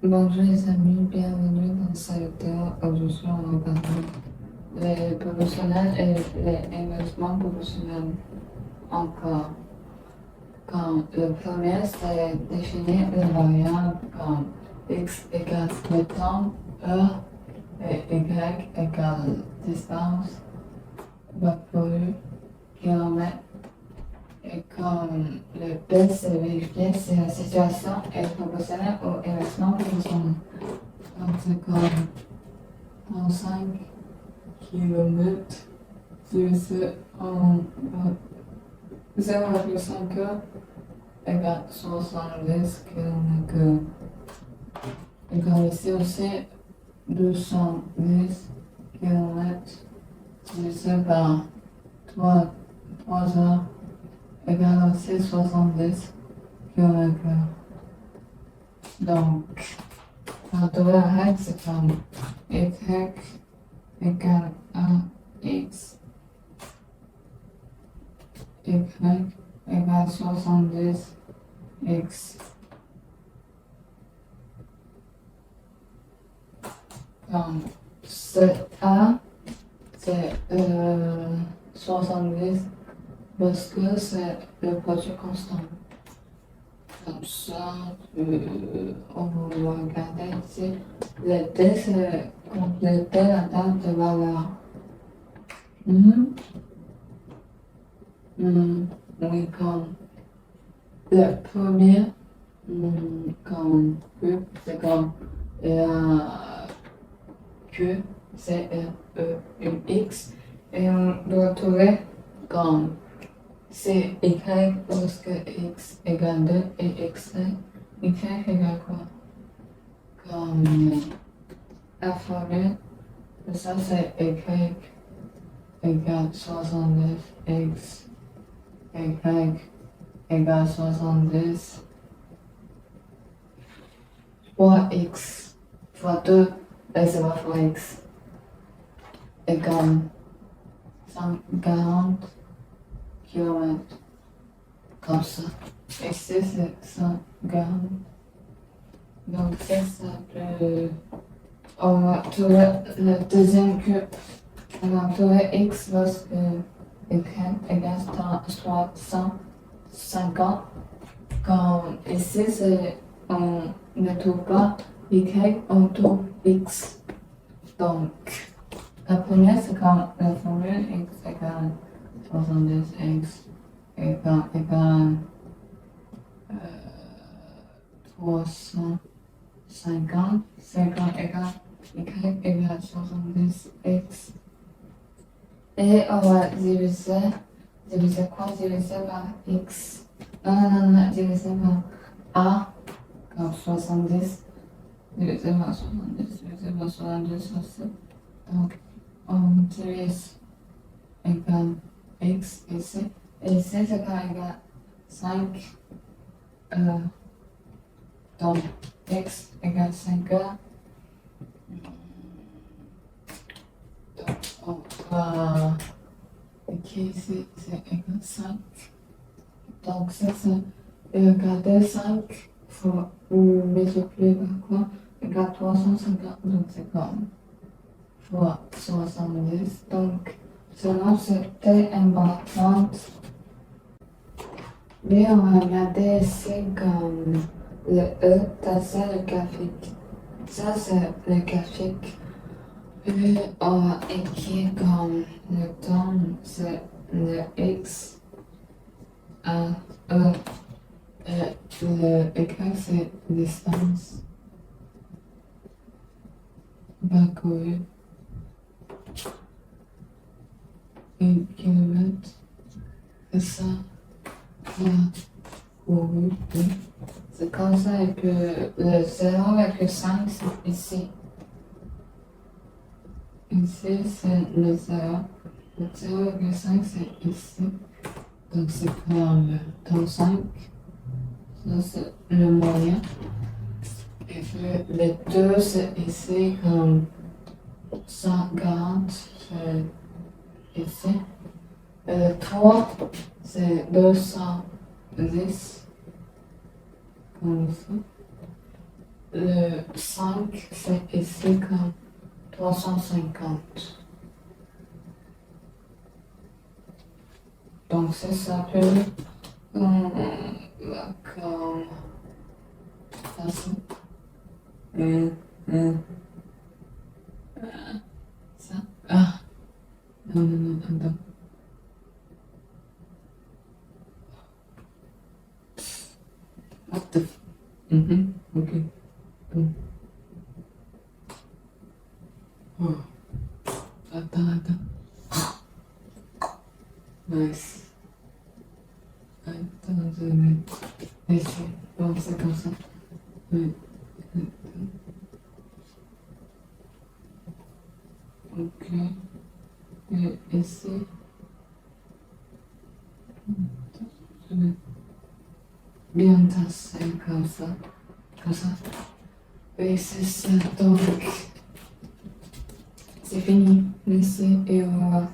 Bonjour les amis, bienvenue dans cette vidéo. Aujourd'hui, on va parler les professionnels et les investissements professionnels. Encore, quand le premier, c'est définir les variables comme x égale le temps, heure, et y égale distance, parcouru, kilomètre. Et comme le B, c'est vérifier si la situation est proportionnelle au investissement professionnel. Donc, c'est comme 5 km divisé en 0,5 heures égale 70 km. Et comme ici aussi, 210 km divisé par 3 heures égale aussi 70 km. Donc, la règle, c'est comme y égale à x, y égale 70 x. Donc, c'est A, c'est 70 parce que c'est le produit constant. Comme ça, on va regarder ici. Le D, c'est compléter la date de valeur. Oui, comme le premier, comme Q, c'est comme la Q, c'est une X. Et on doit trouver comme c'est Y parce que X égale 2 et X égale quoi? Comme la formule, ça c'est Y égale 70 X, Y égale 70 fois X fois 2, c'est pas fois X, égale 140 km. Comme ça. Et ici c'est 140. Donc c'est ça. On va trouver le deuxième cube. On va trouver x parce que y égale 350. Comme ici, on ne trouve pas y, on trouve x. Donc, la première, c'est comme la formule x égale 70x égale 350, 50 égale y égale 70x. Et on va diviser quoi? Diviser par x. Non, diviser par a, comme 70. Diviser par 70, diviser par 70 aussi. Donc, on divise égale x ici. Et ici, c'est quand égale 5. Donc, x égale 5 heures. Donc, on va écrire ici, c'est égal 5. Donc, ça, c'est regarder 5 fois ou multiplier par quoi? Égale 350. Donc, c'est comme fois 70. Donc, selon c'était importante. Mais on va regarder ici comme le E, c'est le graphique. Ça, c'est le graphique. Puis, on va écrire comme le temps, c'est le X, A, E, et le Y, c'est distance parcourue, 1 km, et ça, la couru, c'est comme ça, et puis le 0,5, c'est ici. Ici, c'est le 0. Le 0,5, c'est ici. Donc, c'est comme dans 5. Ça, c'est le moyen. Et puis, les 2, c'est ici comme 140. C'est ici. Et le 3, c'est 210. Comme ça. Le 5, c'est ici comme 350. Donc, ça s'appelle comme ça. Hum, hum, ça. Ah, non, non, non, attends. What the f... ok. Bon. Oh. Attends. Nice. Attends, je vais essayer. Bon, c'est comme ça. Oui. Ok. Et ici. Je vais bien tasser comme ça. Comme ça. Et c'est ça. Donc, c'est fini. Merci et au revoir.